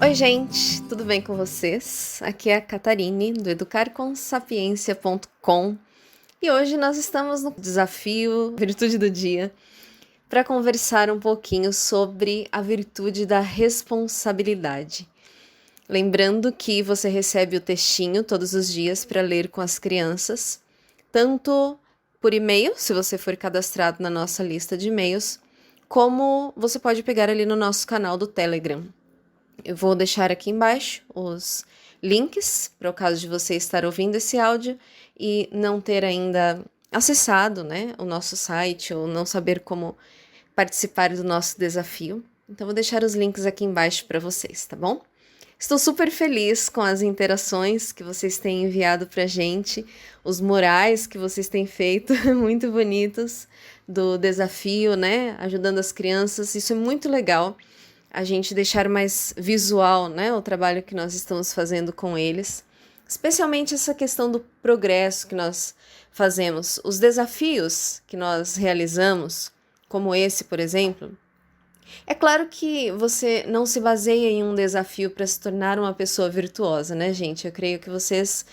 Oi, gente, tudo bem com vocês? Aqui é a Catarine, do educarconsapiencia.com, e hoje nós estamos no desafio Virtude do Dia para conversar um pouquinho sobre a virtude da responsabilidade. Lembrando que você recebe o textinho todos os dias para ler com as crianças, tanto por e-mail, se você for cadastrado na nossa lista de e-mails, como você pode pegar ali no nosso canal do Telegram. Eu vou deixar aqui embaixo os links para o caso de você estar ouvindo esse áudio e não ter ainda acessado, né, o nosso site ou não saber como participar do nosso desafio. Então vou deixar os links aqui embaixo para vocês, tá bom? Estou super feliz com as interações que vocês têm enviado para a gente, os murais que vocês têm feito, muito bonitos, do desafio, né, ajudando as crianças. Isso é muito legal, a gente deixar mais visual, né, o trabalho que nós estamos fazendo com eles, especialmente essa questão do progresso que nós fazemos, os desafios que nós realizamos, como esse, por exemplo. É claro que você não se baseia em um desafio para se tornar uma pessoa virtuosa, né, gente? Eu creio que vocês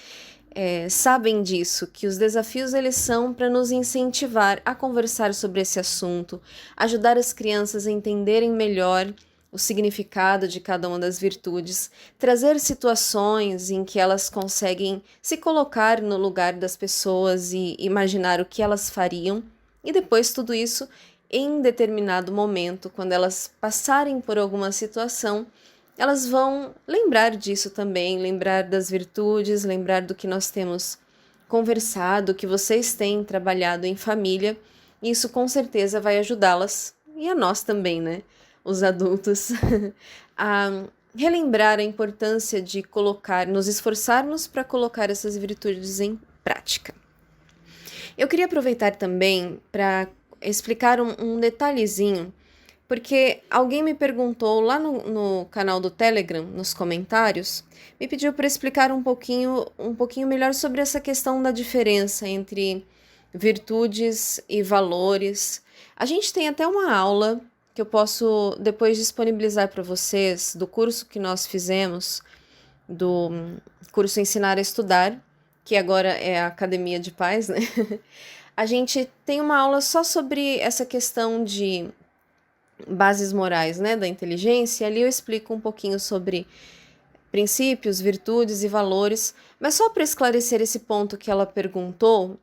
sabem disso, que os desafios eles são para nos incentivar a conversar sobre esse assunto, ajudar as crianças a entenderem melhor o significado de cada uma das virtudes, trazer situações em que elas conseguem se colocar no lugar das pessoas e imaginar o que elas fariam, e depois tudo isso em determinado momento, quando elas passarem por alguma situação, elas vão lembrar disso também, lembrar das virtudes, lembrar do que nós temos conversado, que vocês têm trabalhado em família, e isso com certeza vai ajudá-las, e a nós também, né? Os adultos, a relembrar a importância de nos esforçarmos para colocar essas virtudes em prática. Eu queria aproveitar também para explicar um detalhezinho, porque alguém me perguntou lá no canal do Telegram, nos comentários, me pediu para explicar um pouquinho melhor sobre essa questão da diferença entre virtudes e valores. A gente tem até uma aula que eu posso depois disponibilizar para vocês do curso que nós fizemos, do curso Ensinar a Estudar, que agora é a Academia de Paz, né? A gente tem uma aula só sobre essa questão de bases morais, né, da inteligência. Ali eu explico um pouquinho sobre princípios, virtudes e valores, mas só para esclarecer esse ponto que ela perguntou,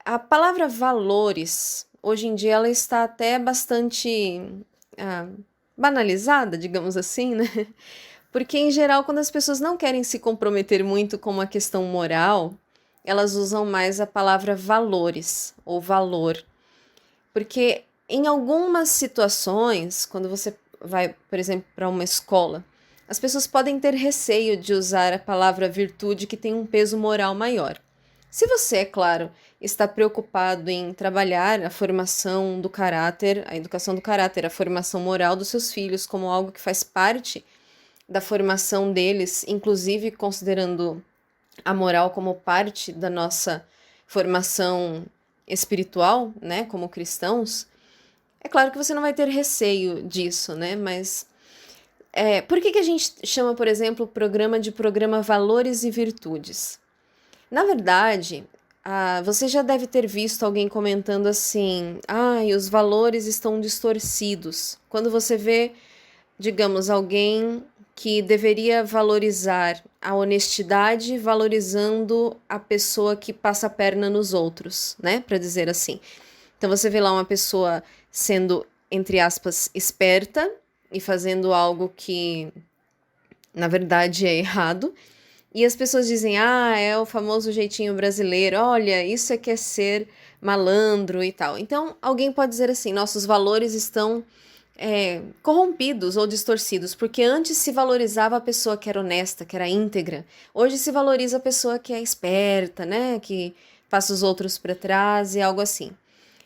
a palavra valores, hoje em dia ela está até bastante banalizada, digamos assim, né? Porque, em geral, quando as pessoas não querem se comprometer muito com uma questão moral, elas usam mais a palavra valores ou valor. Porque em algumas situações, quando você vai, por exemplo, para uma escola, as pessoas podem ter receio de usar a palavra virtude que tem um peso moral maior. Se você, é claro, está preocupado em trabalhar a formação do caráter, a educação do caráter, a formação moral dos seus filhos como algo que faz parte da formação deles, inclusive considerando a moral como parte da nossa formação espiritual, né, como cristãos, é claro que você não vai ter receio disso, né, mas por que a gente chama, por exemplo, o programa Valores e Virtudes? Na verdade, você já deve ter visto alguém comentando assim, os valores estão distorcidos. Quando você vê, digamos, alguém que deveria valorizar a honestidade, valorizando a pessoa que passa a perna nos outros, né? Para dizer assim. Então você vê lá uma pessoa sendo, entre aspas, esperta e fazendo algo que, na verdade, é errado. E as pessoas dizem, é o famoso jeitinho brasileiro, olha, isso é que é ser malandro e tal. Então alguém pode dizer assim, nossos valores estão corrompidos ou distorcidos, porque antes se valorizava a pessoa que era honesta, que era íntegra. Hoje se valoriza a pessoa que é esperta, né? Que passa os outros para trás e algo assim.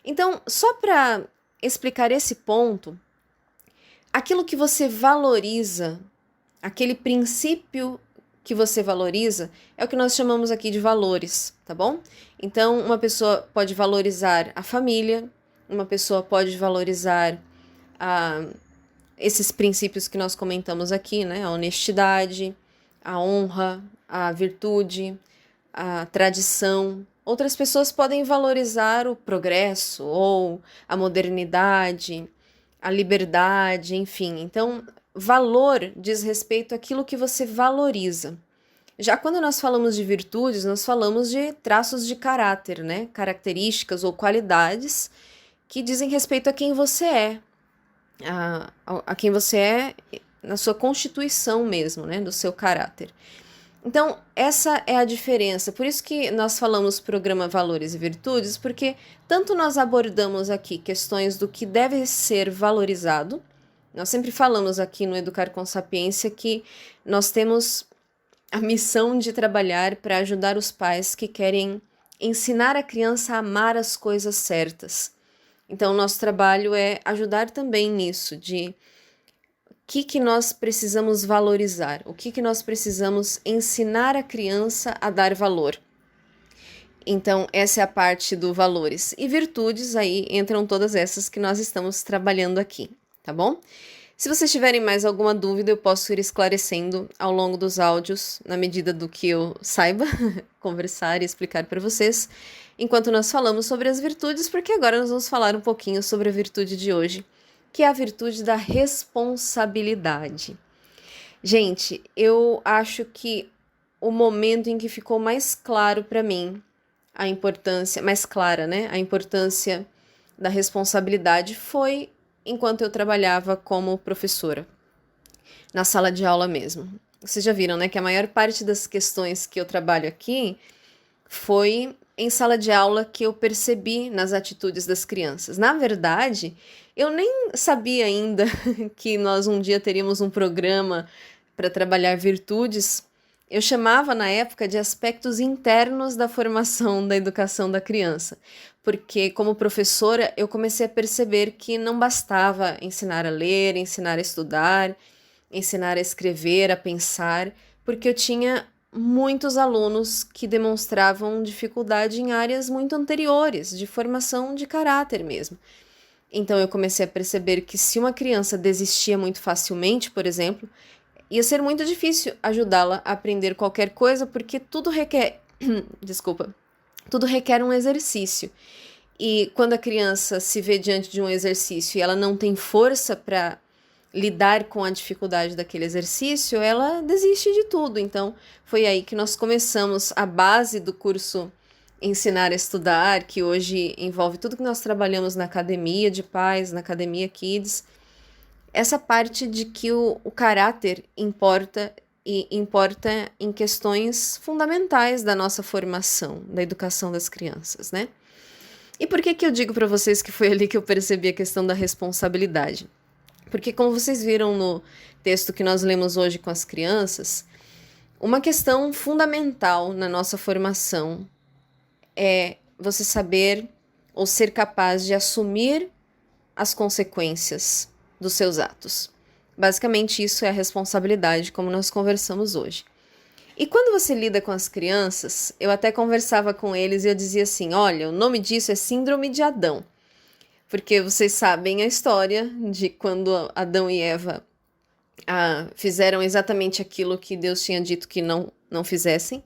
Então, só para explicar esse ponto, aquilo que você valoriza, aquele princípio que você valoriza, é o que nós chamamos aqui de valores, tá bom? Então, uma pessoa pode valorizar a família, uma pessoa pode valorizar esses princípios que nós comentamos aqui, né? A honestidade, a honra, a virtude, a tradição. Outras pessoas podem valorizar o progresso ou a modernidade, a liberdade, enfim. Então, valor diz respeito àquilo que você valoriza. Já quando nós falamos de virtudes, nós falamos de traços de caráter, né? Características ou qualidades que dizem respeito a quem você é, a quem você é na sua constituição mesmo, né? Do seu caráter. Então, essa é a diferença. Por isso que nós falamos programa Valores e Virtudes, porque tanto nós abordamos aqui questões do que deve ser valorizado. Nós sempre falamos aqui no Educar com Sapiência que nós temos a missão de trabalhar para ajudar os pais que querem ensinar a criança a amar as coisas certas. Então, nosso trabalho é ajudar também nisso, de o que nós precisamos valorizar, o que nós precisamos ensinar a criança a dar valor. Então, essa é a parte do valores. E virtudes, aí entram todas essas que nós estamos trabalhando aqui, tá bom? Se vocês tiverem mais alguma dúvida, eu posso ir esclarecendo ao longo dos áudios, na medida do que eu saiba conversar e explicar para vocês, enquanto nós falamos sobre as virtudes, porque agora nós vamos falar um pouquinho sobre a virtude de hoje, que é a virtude da responsabilidade. Gente, eu acho que o momento em que ficou mais claro para mim a importância, mais clara, né, a importância da responsabilidade foi enquanto eu trabalhava como professora, na sala de aula mesmo. Vocês já viram, né, que a maior parte das questões que eu trabalho aqui foi em sala de aula que eu percebi nas atitudes das crianças. Na verdade, eu nem sabia ainda que nós um dia teríamos um programa para trabalhar virtudes. Eu chamava na época de aspectos internos da formação da educação da criança, porque como professora eu comecei a perceber que não bastava ensinar a ler, ensinar a estudar, ensinar a escrever, a pensar, porque eu tinha muitos alunos que demonstravam dificuldade em áreas muito anteriores, de formação de caráter mesmo. Então eu comecei a perceber que se uma criança desistia muito facilmente, por exemplo, ia ser muito difícil ajudá-la a aprender qualquer coisa, porque tudo requer, tudo requer um exercício. E quando a criança se vê diante de um exercício e ela não tem força para lidar com a dificuldade daquele exercício, ela desiste de tudo. Então, foi aí que nós começamos a base do curso Ensinar a Estudar, que hoje envolve tudo que nós trabalhamos na Academia de Pais, na Academia Kids. Essa parte de que o caráter importa e importa em questões fundamentais da nossa formação, da educação das crianças, né? E por que eu digo para vocês que foi ali que eu percebi a questão da responsabilidade? Porque como vocês viram no texto que nós lemos hoje com as crianças, uma questão fundamental na nossa formação é você saber ou ser capaz de assumir as consequências dos seus atos. Basicamente, isso é a responsabilidade, como nós conversamos hoje. E quando você lida com as crianças, eu até conversava com eles e eu dizia assim, olha, o nome disso é Síndrome de Adão. Porque vocês sabem a história de quando Adão e Eva fizeram exatamente aquilo que Deus tinha dito que não fizessem.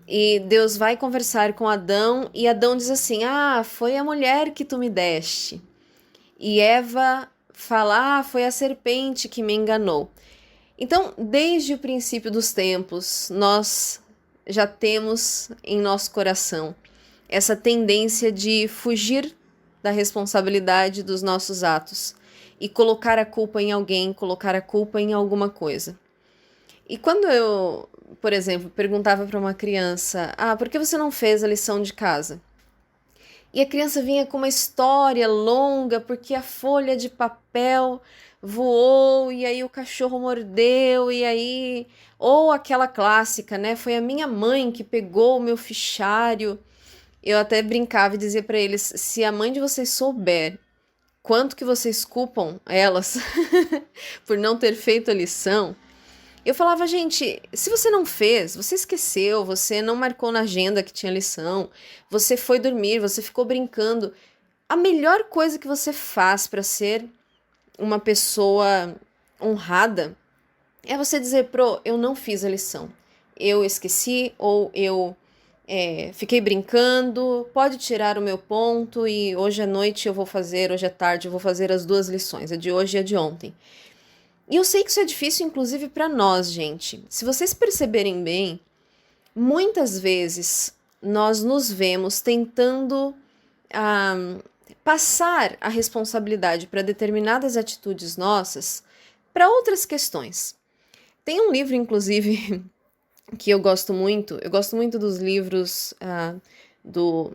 E Deus vai conversar com Adão e Adão diz assim, foi a mulher que tu me deste. E Eva fala, foi a serpente que me enganou. Então, desde o princípio dos tempos, nós já temos em nosso coração essa tendência de fugir da responsabilidade dos nossos atos e colocar a culpa em alguém, colocar a culpa em alguma coisa. E quando eu, por exemplo, perguntava para uma criança, por que você não fez a lição de casa? E a criança vinha com uma história longa, porque a folha de papel voou, e aí o cachorro mordeu, e aí... Ou aquela clássica, né? Foi a minha mãe que pegou o meu fichário. Eu até brincava e dizia para eles, se a mãe de vocês souber quanto que vocês culpam elas por não ter feito a lição, eu falava, gente, se você não fez, você esqueceu, você não marcou na agenda que tinha lição, você foi dormir, você ficou brincando, a melhor coisa que você faz para ser uma pessoa honrada é você dizer, eu não fiz a lição, eu esqueci, ou eu fiquei brincando, pode tirar o meu ponto e hoje à noite eu vou fazer, hoje à tarde eu vou fazer as 2 lições, a de hoje e a de ontem. E eu sei que isso é difícil, inclusive, para nós, gente. Se vocês perceberem bem, muitas vezes nós nos vemos tentando passar a responsabilidade para determinadas atitudes nossas para outras questões. Tem um livro, inclusive, que eu gosto muito dos livros do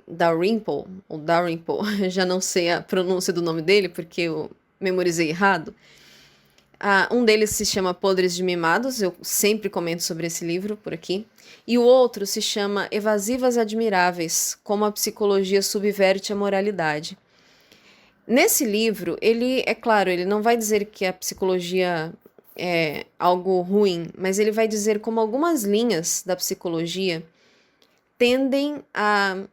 Dalrymple, ou Dalrymple, já não sei a pronúncia do nome dele porque eu memorizei errado. Um deles se chama Podres de Mimados, eu sempre comento sobre esse livro por aqui. E o outro se chama Evasivas Admiráveis, como a psicologia subverte a moralidade. Nesse livro, é claro, ele não vai dizer que a psicologia é algo ruim, mas ele vai dizer como algumas linhas da psicologia tendem a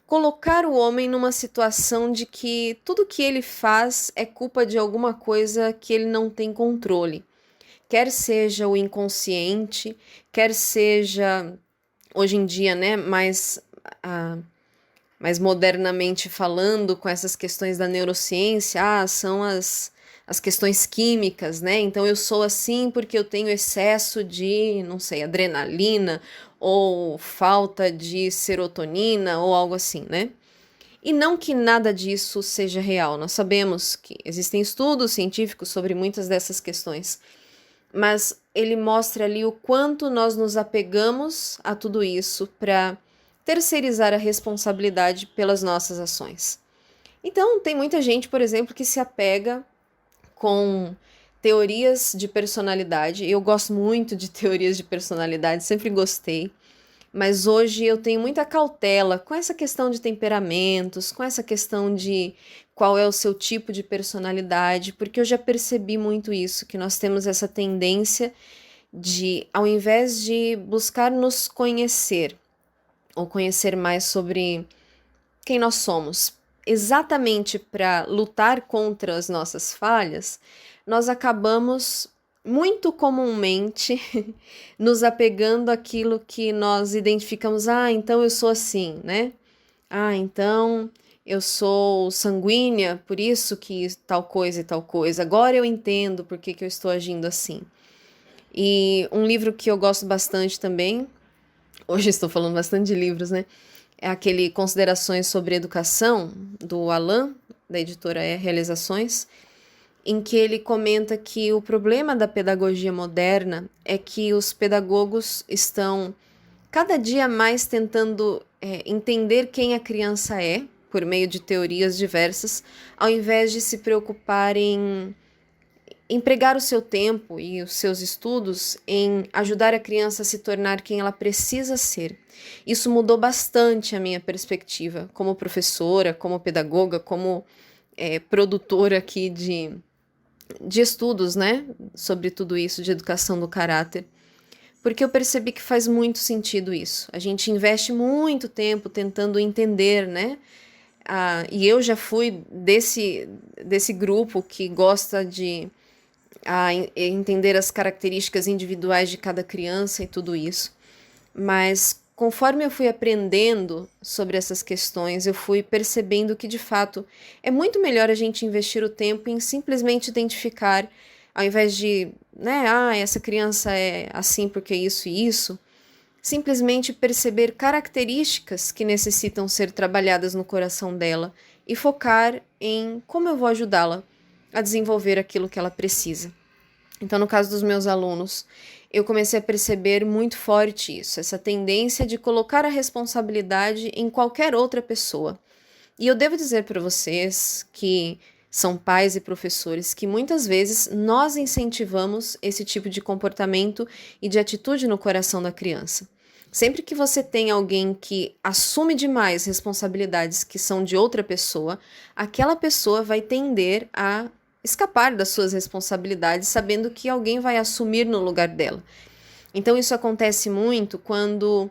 colocar o homem numa situação de que tudo que ele faz é culpa de alguma coisa que ele não tem controle. Quer seja o inconsciente, quer seja, hoje em dia, né, mais modernamente falando, com essas questões da neurociência, são as questões químicas, né? Então eu sou assim porque eu tenho excesso de, não sei, adrenalina, ou falta de serotonina, ou algo assim, né? E não que nada disso seja real, nós sabemos que existem estudos científicos sobre muitas dessas questões, mas ele mostra ali o quanto nós nos apegamos a tudo isso para terceirizar a responsabilidade pelas nossas ações. Então, tem muita gente, por exemplo, que se apega com teorias de personalidade. Eu gosto muito de teorias de personalidade, sempre gostei. Mas hoje eu tenho muita cautela com essa questão de temperamentos, com essa questão de qual é o seu tipo de personalidade, porque eu já percebi muito isso, que nós temos essa tendência de, ao invés de buscar nos conhecer, ou conhecer mais sobre quem nós somos, exatamente para lutar contra as nossas falhas, nós acabamos muito comumente nos apegando àquilo que nós identificamos. Então eu sou assim, né? Então eu sou sanguínea, por isso que tal coisa e tal coisa. Agora eu entendo por que eu estou agindo assim. E um livro que eu gosto bastante também, hoje estou falando bastante de livros, né? É aquele Considerações sobre Educação, do Alain, da editora Realizações, em que ele comenta que o problema da pedagogia moderna é que os pedagogos estão cada dia mais tentando entender quem a criança é, por meio de teorias diversas, ao invés de se preocupar em empregar o seu tempo e os seus estudos em ajudar a criança a se tornar quem ela precisa ser. Isso mudou bastante a minha perspectiva como professora, como pedagoga, como produtora aqui de estudos, né, sobre tudo isso, de educação do caráter, porque eu percebi que faz muito sentido isso. A gente investe muito tempo tentando entender, né, e eu já fui desse grupo que gosta de entender as características individuais de cada criança e tudo isso, mas conforme eu fui aprendendo sobre essas questões, eu fui percebendo que, de fato, é muito melhor a gente investir o tempo em simplesmente identificar, ao invés de, né, essa criança é assim porque isso e isso, simplesmente perceber características que necessitam ser trabalhadas no coração dela e focar em como eu vou ajudá-la a desenvolver aquilo que ela precisa. Então, no caso dos meus alunos, eu comecei a perceber muito forte isso, essa tendência de colocar a responsabilidade em qualquer outra pessoa. E eu devo dizer para vocês que são pais e professores que muitas vezes nós incentivamos esse tipo de comportamento e de atitude no coração da criança. Sempre que você tem alguém que assume demais responsabilidades que são de outra pessoa, aquela pessoa vai tender a escapar das suas responsabilidades, sabendo que alguém vai assumir no lugar dela. Então isso acontece muito quando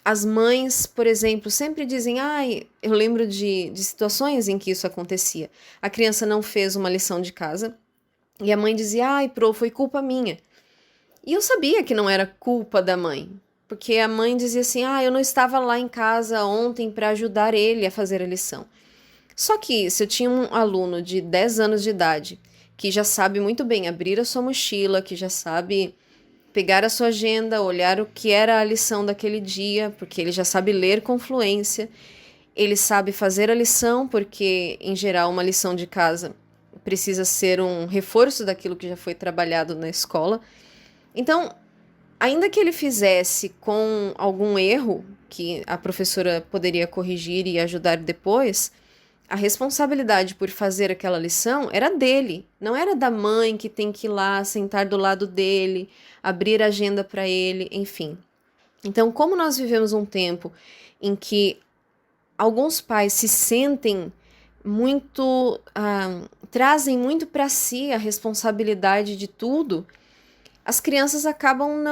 As mães, por exemplo, sempre dizem, ai, eu lembro de situações em que isso acontecia. A criança não fez uma lição de casa e a mãe dizia, ai, foi culpa minha. E eu sabia que não era culpa da mãe, porque a mãe dizia assim, ah, eu não estava lá em casa ontem para ajudar ele a fazer a lição. Só que se eu tinha um aluno de 10 anos de idade que já sabe muito bem abrir a sua mochila, que já sabe pegar a sua agenda, olhar o que era a lição daquele dia, porque ele já sabe ler com fluência, ele sabe fazer a lição, porque, em geral, uma lição de casa precisa ser um reforço daquilo que já foi trabalhado na escola. Então, ainda que ele fizesse com algum erro, que a professora poderia corrigir e ajudar depois, a responsabilidade por fazer aquela lição era dele, não era da mãe que tem que ir lá, sentar do lado dele, abrir a agenda para ele, enfim. Então, como nós vivemos um tempo em que alguns pais se sentem muito, trazem muito para si a responsabilidade de tudo, as crianças acabam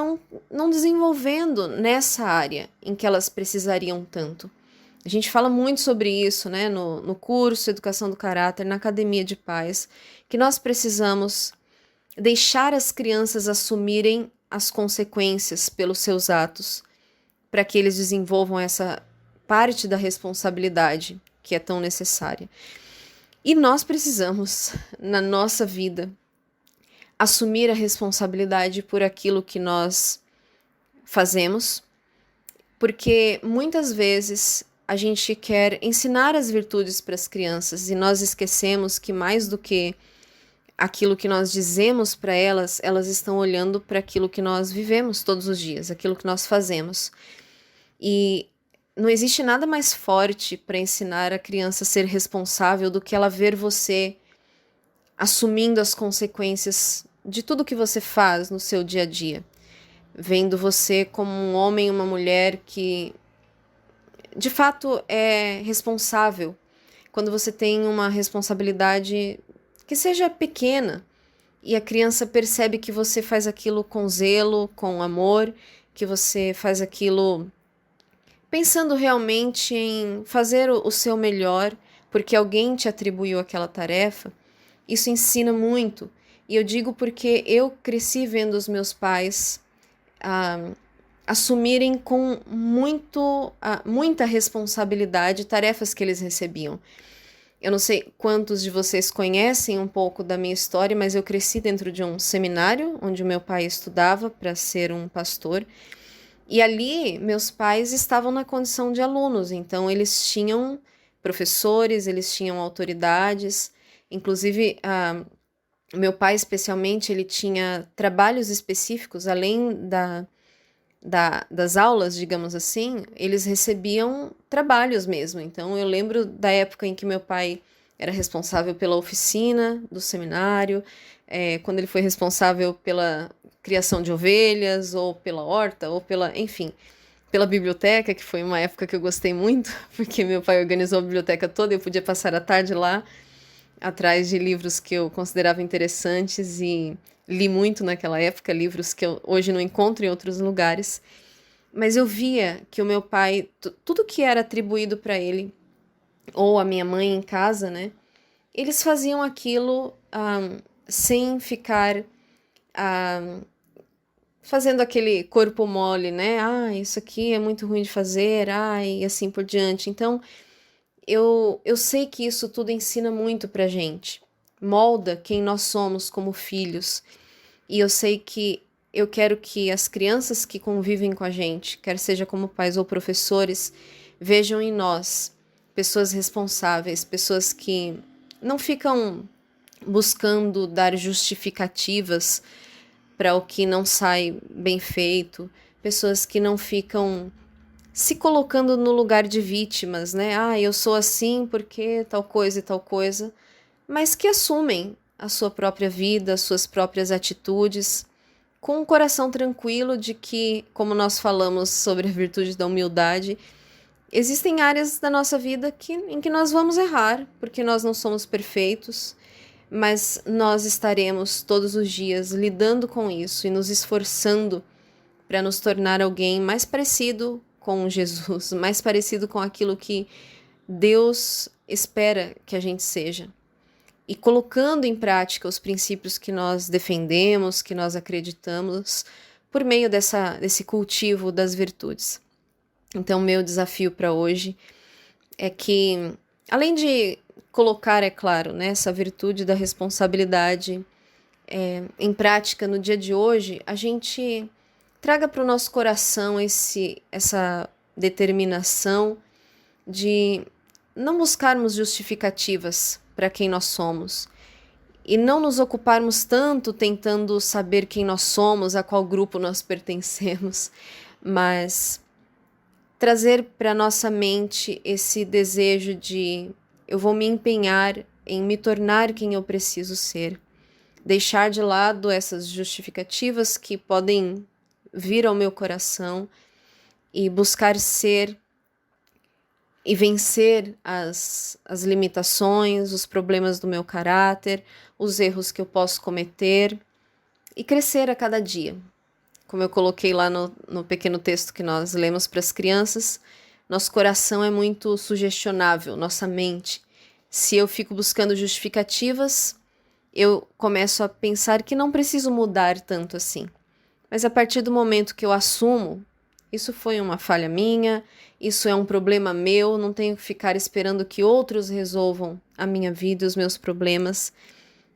não desenvolvendo nessa área em que elas precisariam tanto. A gente fala muito sobre isso, né, no curso Educação do Caráter, na Academia de Pais, que nós precisamos deixar as crianças assumirem as consequências pelos seus atos, para que eles desenvolvam essa parte da responsabilidade que é tão necessária. E nós precisamos, na nossa vida, assumir a responsabilidade por aquilo que nós fazemos, porque muitas vezes a gente quer ensinar as virtudes para as crianças e nós esquecemos que mais do que aquilo que nós dizemos para elas, elas estão olhando para aquilo que nós vivemos todos os dias, aquilo que nós fazemos. E não existe nada mais forte para ensinar a criança a ser responsável do que ela ver você assumindo as consequências de tudo que você faz no seu dia a dia, vendo você como um homem e uma mulher que de fato é responsável. Quando você tem uma responsabilidade que seja pequena e a criança percebe que você faz aquilo com zelo, com amor, que você faz aquilo pensando realmente em fazer o seu melhor, porque alguém te atribuiu aquela tarefa, isso ensina muito. E eu digo porque eu cresci vendo os meus pais assumirem com muita responsabilidade tarefas que eles recebiam. Eu não sei quantos de vocês conhecem um pouco da minha história, mas eu cresci dentro de um seminário onde o meu pai estudava para ser um pastor. E ali meus pais estavam na condição de alunos, então eles tinham professores, eles tinham autoridades, inclusive meu pai especialmente, ele tinha trabalhos específicos, além das aulas, digamos assim, eles recebiam trabalhos mesmo. Então eu lembro da época em que meu pai era responsável pela oficina do seminário, quando ele foi responsável pela criação de ovelhas, ou pela horta, ou enfim, pela biblioteca, que foi uma época que eu gostei muito, porque meu pai organizou a biblioteca toda e eu podia passar a tarde lá, atrás de livros que eu considerava interessantes e li muito naquela época, livros que eu hoje não encontro em outros lugares. Mas eu via que o meu pai, tudo que era atribuído para ele, ou a minha mãe em casa, né? Eles faziam aquilo sem ficar fazendo aquele corpo mole, né? Ah, isso aqui é muito ruim de fazer, e assim por diante. Então, eu sei que isso tudo ensina muito pra gente, molda quem nós somos como filhos, e eu sei que eu quero que as crianças que convivem com a gente, quer seja como pais ou professores, vejam em nós pessoas responsáveis, pessoas que não ficam buscando dar justificativas para o que não sai bem feito, pessoas que não ficam se colocando no lugar de vítimas, né? Ah, eu sou assim porque tal coisa e tal coisa, mas que assumem a sua própria vida, as suas próprias atitudes, com um coração tranquilo de que, como nós falamos sobre a virtude da humildade, existem áreas da nossa vida em que nós vamos errar, porque nós não somos perfeitos, mas nós estaremos todos os dias lidando com isso e nos esforçando para nos tornar alguém mais parecido com Jesus, mais parecido com aquilo que Deus espera que a gente seja. E colocando em prática os princípios que nós defendemos, que nós acreditamos, por meio desse cultivo das virtudes. Então, meu desafio para hoje é que, além de colocar, é claro, né, essa virtude da responsabilidade em prática no dia de hoje, a gente traga para o nosso coração essa determinação de não buscarmos justificativas para quem nós somos e não nos ocuparmos tanto tentando saber quem nós somos, a qual grupo nós pertencemos, mas trazer para nossa mente esse desejo de eu vou me empenhar em me tornar quem eu preciso ser, deixar de lado essas justificativas que podem vir ao meu coração e buscar ser e vencer as limitações, os problemas do meu caráter, os erros que eu posso cometer e crescer a cada dia. Como eu coloquei lá no pequeno texto que nós lemos para as crianças, nosso coração é muito sugestionável, nossa mente. Se eu fico buscando justificativas, eu começo a pensar que não preciso mudar tanto assim. Mas a partir do momento que eu assumo, isso foi uma falha minha, isso é um problema meu, não tenho que ficar esperando que outros resolvam a minha vida e os meus problemas.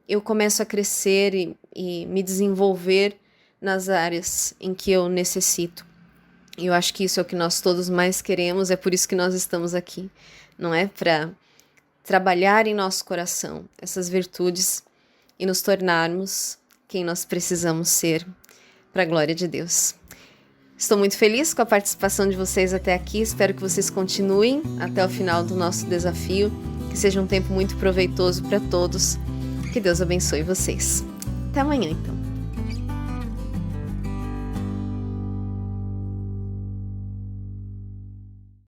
Eu começo a crescer e me desenvolver nas áreas em que eu necessito. E eu acho que isso é o que nós todos mais queremos, é por isso que nós estamos aqui, não é? Para trabalhar em nosso coração essas virtudes e nos tornarmos quem nós precisamos ser, para a glória de Deus. Estou muito feliz com a participação de vocês até aqui, espero que vocês continuem até o final do nosso desafio, que seja um tempo muito proveitoso para todos, que Deus abençoe vocês. Até amanhã, então.